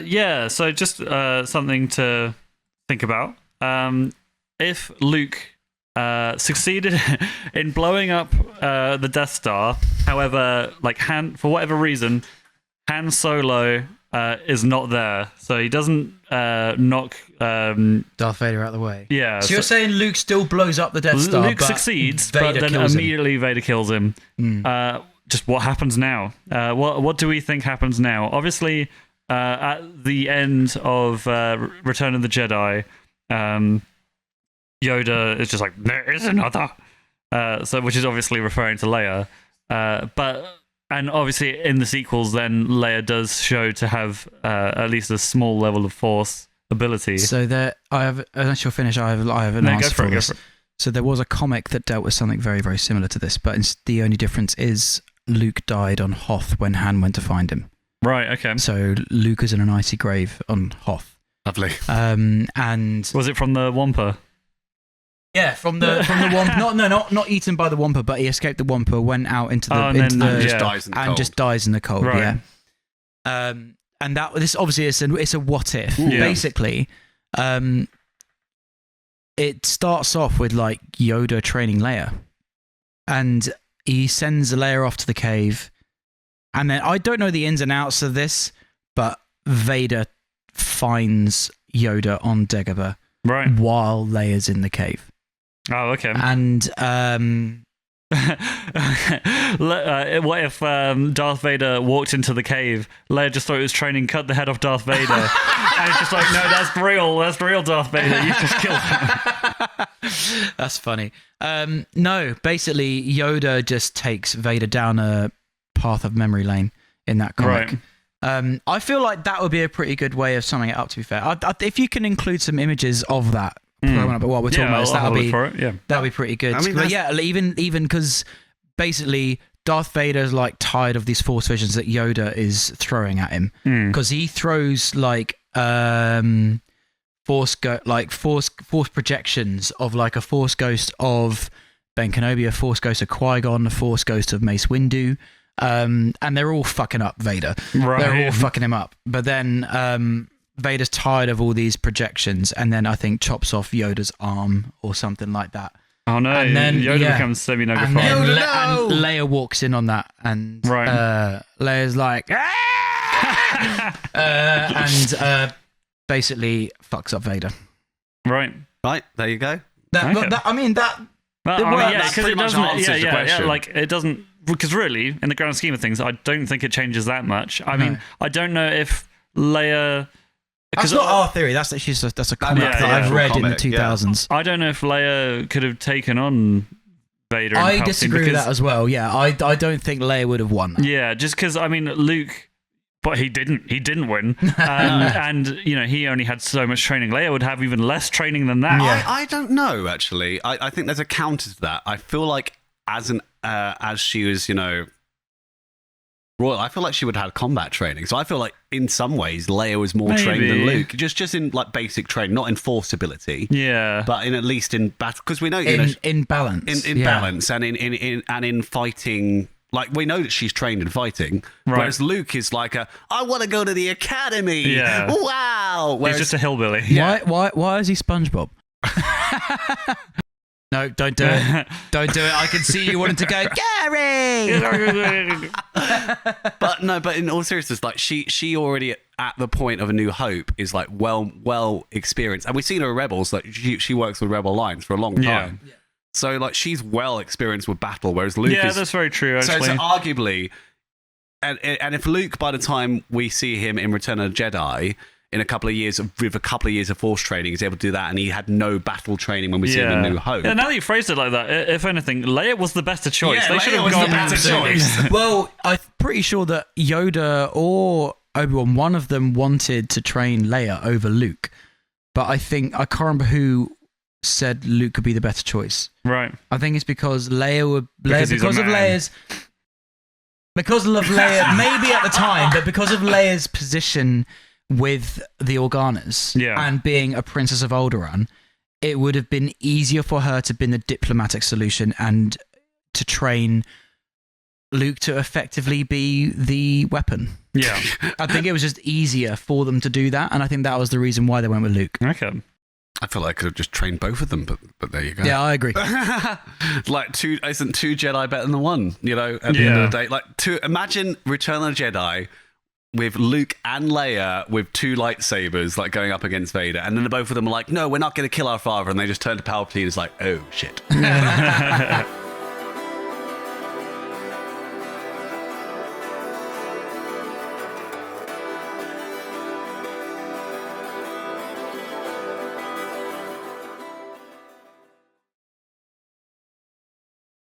Yeah, so just something to think about. If Luke succeeded in blowing up the Death Star, however, like for whatever reason, Han Solo is not there, so he doesn't knock Darth Vader out of the way. Yeah. So you're saying Luke still blows up the Death Star, Luke but succeeds, Vader but then kills immediately Vader kills him. Just what happens now? What do we think happens now? Obviously, at the end of Return of the Jedi, Yoda is just like, there is another. So, which is obviously referring to Leia. And obviously in the sequels, then Leia does show to have at least a small level of Force ability. So there, unless you're finished, I have an answer for this. So there was a comic that dealt with something very, very similar to this, but the only difference is Luke died on Hoth when Han went to find him. Right. Okay. So Luke is in an icy grave on Hoth. Lovely. And was it from the Wampa? Yeah, from the Wampa. Not eaten by the Wampa, but he escaped the Wampa, went out into the and just dies in the cold. Right. Yeah. And this obviously it's a what if. Yeah. Basically, it starts off with like Yoda training Leia, and he sends Leia off to the cave, and then I don't know the ins and outs of this, but Vader finds Yoda on Dagobah while Leia's in the cave. Oh, okay. And what if Darth Vader walked into the cave? Leia just thought he was training, cut the head off Darth Vader, and it's just like, no, that's real Darth Vader. You just killed him. That's funny. No, basically Yoda just takes Vader down a path of memory lane in that comic. Right. I feel like that would be a pretty good way of summing it up. To be fair, if you can include some images of that. But what we're talking about, that'll be pretty good. I mean, but yeah, even because basically Darth Vader's like tired of these Force visions that Yoda is throwing at him, because he throws like force projections of like a Force ghost of Ben Kenobi, a Force ghost of Qui-Gon, a Force ghost of Mace Windu, and they're all fucking up Vader. Right. They're all fucking him up. But then Vader's tired of all these projections, and then I think chops off Yoda's arm or something like that. Oh no! And then Yoda becomes semi-nuggified. And Leia walks in on that, and Leia's like, and basically fucks up Vader. Right. There you go. Because pretty much answers the question. Like it doesn't, because really, in the grand scheme of things, I don't think it changes that much. I mean, I don't know if Leia. That's not our theory. That's a comic that I've read in the 2000s. I don't know if Leia could have taken on Vader. And I disagree with that as well. Yeah, I don't think Leia would have won that. Yeah, just because I mean Luke, but he didn't win, and you know he only had so much training. Leia would have even less training than that. I don't know actually. I think there's a counter to that. I feel like as she was, royal, I feel like she would have had combat training. So I feel like in some ways Leia was more trained than Luke, just in like basic training, not in force ability. Yeah, but at least in battle, because we know in balance, in balance, and in fighting. Like we know that she's trained in fighting, whereas Luke is like I want to go to the academy. Yeah, wow. Whereas, he's just a hillbilly. Yeah. Why is he SpongeBob? No, don't do it. Don't do it. I can see you wanting to go, Gary! but in all seriousness, like she already at the point of A New Hope is like well experienced. And we've seen her in Rebels, like she works with Rebel Lines for a long time. Yeah. So like she's well experienced with battle, whereas Luke is... Yeah, that's very true, actually. So arguably, and if Luke, by the time we see him in Return of the Jedi... with a couple of years of Force training, he's able to do that, and he had no battle training when we see him in New Hope. Yeah, now that you phrased it like that, if anything, Leia was the better choice. Yeah, they should have gone the better choice. Well, I'm pretty sure that Yoda or Obi-Wan, one of them wanted to train Leia over Luke, but I can't remember who said Luke could be the better choice. Right. I think it's because Leia would because of Leia's. Because of Leia, maybe at the time, but because of Leia's position with the Organas and being a princess of Alderaan, it would have been easier for her to have been the diplomatic solution and to train Luke to effectively be the weapon. Yeah. I think it was just easier for them to do that, and I think that was the reason why they went with Luke. Okay. I feel like I could have just trained both of them, but there you go. Yeah, I agree. Like isn't two Jedi better than one? You know, at the end of the day, imagine Return of the Jedi with Luke and Leia with two lightsabers, like going up against Vader, and then the both of them are like, "No, we're not going to kill our father," and they just turn to Palpatine and it's like, "Oh shit."